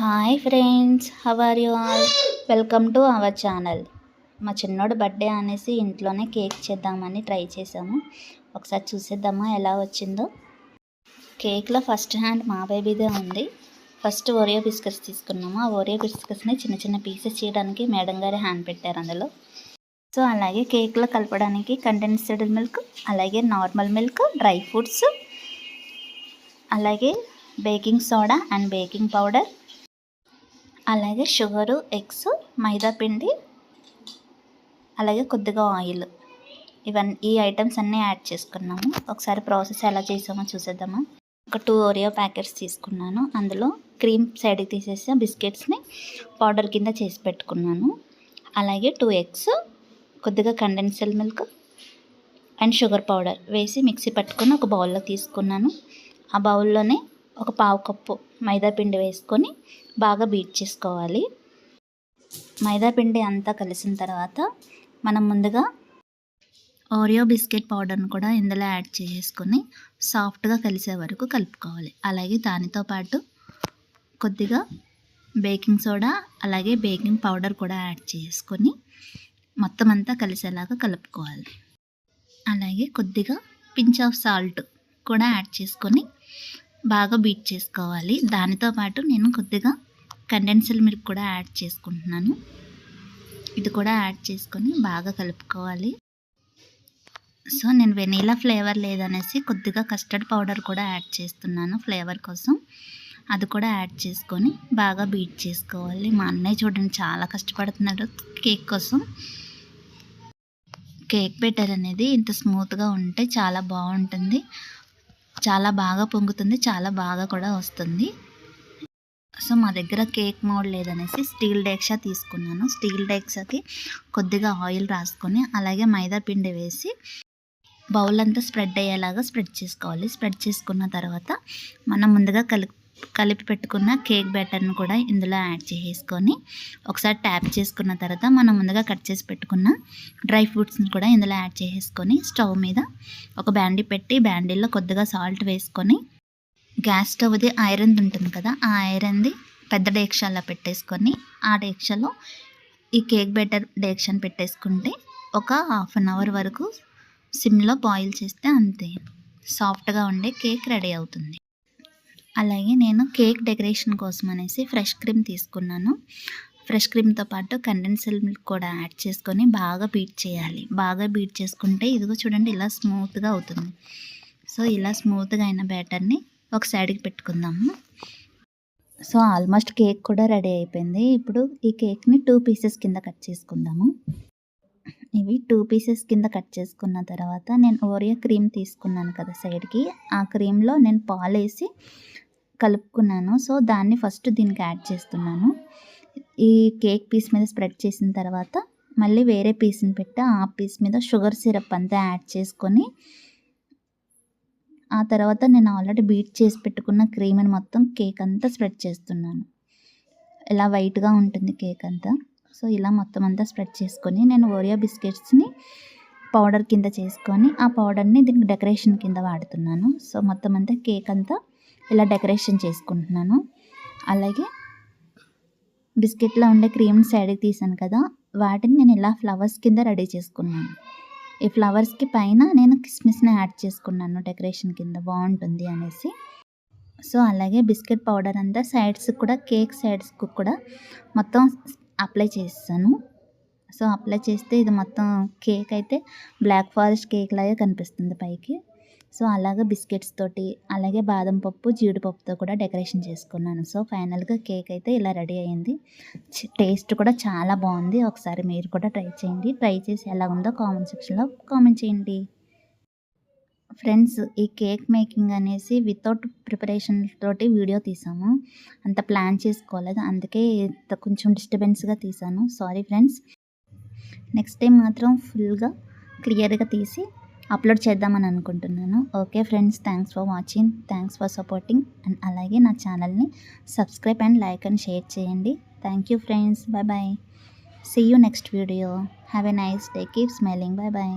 Hi friends, how are you all? Welcome to our channel. మా చిన్నోడు birthday అనేసి ఇంట్లోనే కేక్ చేద్దామని ట్రై చేసాము. ఒకసారి చూసేద్దామా ఎలా వచ్చిందో. కేక్లో ఫస్ట్ హ్యాండ్ మా బేబీదే ఉంది. ఫస్ట్ ఓరియో బిస్కెట్స్ తీసుకున్నాము. ఆ ఓరియో బిస్కెట్స్ని చిన్న చిన్న పీసెస్ చేయడానికి మేడం గారి హ్యాండ్ పెట్టారు అందులో. సో అలాగే కేక్లో కలపడానికి కండెన్స్డ్ మిల్క్, అలాగే నార్మల్ మిల్క్, డ్రై ఫ్రూట్స్, అలాగే baking soda and baking powder, అలాగే షుగరు, ఎగ్స్, మైదా పిండి, అలాగే కొద్దిగా ఆయిల్, ఈ ఐటమ్స్ అన్నీ యాడ్ చేసుకున్నాము. ఒకసారి ప్రాసెస్ ఎలా చేసామో చూసేద్దామా. ఒక 2 ఓరియో ప్యాకెట్స్ తీసుకున్నాను. అందులో క్రీమ్ సైడ్కి తీసేసి బిస్కెట్స్ని పౌడర్ కింద చేసి పెట్టుకున్నాను. అలాగే 2 ఎగ్స్, కొద్దిగా condensed milk and sugar powder వేసి మిక్సీ పట్టుకొని ఒక బౌల్లో తీసుకున్నాను. ఆ బౌల్లోనే ఒక 1/2 కప్పు మైదా పిండి వేసుకొని బాగా బీట్ చేసుకోవాలి. మైదా పిండి అంతా కలిసిన తర్వాత మనం ముందుగా ఓరియో బిస్కెట్ పౌడర్ను కూడా ఇందులో యాడ్ చేసుకొని సాఫ్ట్గా కలిసే వరకు కలుపుకోవాలి. అలాగే దానితో పాటు కొద్దిగా బేకింగ్ సోడా, అలాగే బేకింగ్ పౌడర్ కూడా యాడ్ చేసుకొని మొత్తం అంతా కలిసేలాగా కలుపుకోవాలి. అలాగే కొద్దిగా పించ్ ఆఫ్ సాల్ట్ కూడా యాడ్ చేసుకొని బాగా బీట్ చేసుకోవాలి. దానితో పాటు నేను కొద్దిగా కండెన్స్డ్ మిల్క్ కూడా యాడ్ చేసుకుంటున్నాను. ఇది కూడా యాడ్ చేసుకొని బాగా కలుపుకోవాలి. సో నేను వెనీలా ఫ్లేవర్ లేదనేసి కొద్దిగా కస్టర్డ్ పౌడర్ కూడా యాడ్ చేస్తున్నాను ఫ్లేవర్ కోసం. అది కూడా యాడ్ చేసుకొని బాగా బీట్ చేసుకోవాలి. మా అన్నయ్య చూడండి చాలా కష్టపడుతున్నాడు కేక్ కోసం. కేక్ బ్యాటర్ అనేది ఇంత స్మూత్గా ఉంటే చాలా బాగుంటుంది, చాలా బాగా పొంగుతుంది, చాలా బాగా కూడా వస్తుంది. సో మా దగ్గర కేక్ మోల్డ్ లేదనేసి స్టీల్ డేక్షా తీసుకున్నాను. స్టీల్ డేక్షాకి కొద్దిగా ఆయిల్ రాసుకొని అలాగే మైదా పిండి వేసి బౌల్ అంతా స్ప్రెడ్ అయ్యేలాగా స్ప్రెడ్ చేసుకోవాలి. స్ప్రెడ్ చేసుకున్న తర్వాత మనం ముందుగా కలిపి పెట్టుకున్న కేక్ బ్యాటర్ను కూడా ఇందులో యాడ్ చేసుకొని ఒకసారి ట్యాప్ చేసుకున్న తర్వాత మనం ముందుగా కట్ చేసి పెట్టుకున్న డ్రై ఫ్రూట్స్ని కూడా ఇందులో యాడ్ చేసుకొని స్టవ్ మీద ఒక బ్యాండీ పెట్టి బ్యాండీలో కొద్దిగా సాల్ట్ వేసుకొని గ్యాస్ స్టవ్ది ఐరన్ ఉంటుంది కదా, ఆ ఐరన్ది పెద్ద డేక్షాలో పెట్టేసుకొని ఆ డేక్షాలో ఈ కేక్ బ్యాటర్ డేక్షాని పెట్టేసుకుంటే ఒక 1/2 అవర్ వరకు సిమ్లో బాయిల్ చేస్తే అంతే సాఫ్ట్గా ఉండే కేక్ రెడీ అవుతుంది. అలాగే నేను కేక్ డెకరేషన్ కోసం అనేసి ఫ్రెష్ క్రీమ్ తీసుకున్నాను. ఫ్రెష్ క్రీమ్తో పాటు కండెన్స్డ్ మిల్క్ కూడా యాడ్ చేసుకొని బాగా బీట్ చేయాలి. బాగా బీట్ చేసుకుంటే ఇదిగో చూడండి ఇలా స్మూత్గా అవుతుంది. సో ఇలా స్మూత్గా అయిన బ్యాటర్ని ఒక సైడ్కి పెట్టుకుందాము. సో ఆల్మోస్ట్ కేక్ కూడా రెడీ అయిపోయింది. ఇప్పుడు ఈ కేక్ని 2 పీసెస్ కింద కట్ చేసుకుందాము. ఇవి 2 పీసెస్ కింద కట్ చేసుకున్న తర్వాత నేను ఓరియో క్రీమ్ తీసుకున్నాను కదా సైడ్కి, ఆ క్రీమ్లో నేను పాలు వేసి కలుపుకున్నాను. సో దాన్ని ఫస్ట్ దీనికి యాడ్ చేస్తున్నాను. ఈ కేక్ పీస్ మీద స్ప్రెడ్ చేసిన తర్వాత మళ్ళీ వేరే పీస్ని పెట్టి ఆ పీస్ మీద షుగర్ సిరప్ అంతా యాడ్ చేసుకొని ఆ తర్వాత నేను ఆల్రెడీ బీట్ చేసి పెట్టుకున్న క్రీమ్ని మొత్తం కేక్ అంతా స్ప్రెడ్ చేస్తున్నాను. ఇలా వైట్గా ఉంటుంది కేక్ అంతా. సో ఇలా మొత్తం అంతా స్ప్రెడ్ చేసుకొని నేను ఓరియో బిస్కెట్స్ని పౌడర్ కింద చేసుకొని ఆ పౌడర్ని దీనికి డెకరేషన్ కింద వాడుతున్నాను. సో మొత్తం అంతా కేక్ అంతా ఇలా డెకరేషన్ చేసుకుంటున్నాను. అలాగే బిస్కెట్లో ఉండే క్రీమ్ సైడ్కి తీసాను కదా, వాటిని నేను ఇలా ఫ్లవర్స్ కింద రెడీ చేసుకున్నాను. ఈ ఫ్లవర్స్కి పైన నేను కిస్మిస్ని యాడ్ చేసుకున్నాను డెకరేషన్ కింద బాగుంటుంది అనేసి. సో అలాగే బిస్కెట్ పౌడర్ అంతా సైడ్స్కి కూడా కేక్ సైడ్స్కి కూడా మొత్తం అప్లై చేస్తాను. సో అప్లై చేస్తే ఇది మొత్తం కేక్ అయితే బ్లాక్ ఫారెస్ట్ కేక్ లాగే కనిపిస్తుంది పైకి. సో అలాగే బిస్కెట్స్ తోటి అలాగే బాదం పప్పు, జీడిపప్పుతో కూడా డెకరేషన్ చేసుకున్నాను. సో ఫైనల్గా కేక్ అయితే ఇలా రెడీ అయింది. టేస్ట్ కూడా చాలా బాగుంది. ఒకసారి మీరు కూడా ట్రై చేయండి. ట్రై చేసి ఎలా ఉందో కామెంట్ సెక్షన్లో కామెంట్ చేయండి. ఫ్రెండ్స్ ఈ కేక్ మేకింగ్ అనేసి వితౌట్ ప్రిపరేషన్ తోటి వీడియో తీసాము. అంత ప్లాన్ చేసుకోలేదు, అందుకే కొంచెం డిస్టర్బెన్స్గా తీసాను. Sorry friends. నెక్స్ట్ టైం మాత్రం ఫుల్గా క్లియర్గా తీసి అప్లోడ్ చేద్దామని అనుకుంటున్నాను. Okay friends, thanks for watching, thanks for supporting and అలాగే నా ఛానల్ని subscribe and like and share చేయండి. Thank you friends. Bye bye. See you next video. Have a nice day. Keep smiling. Bye bye.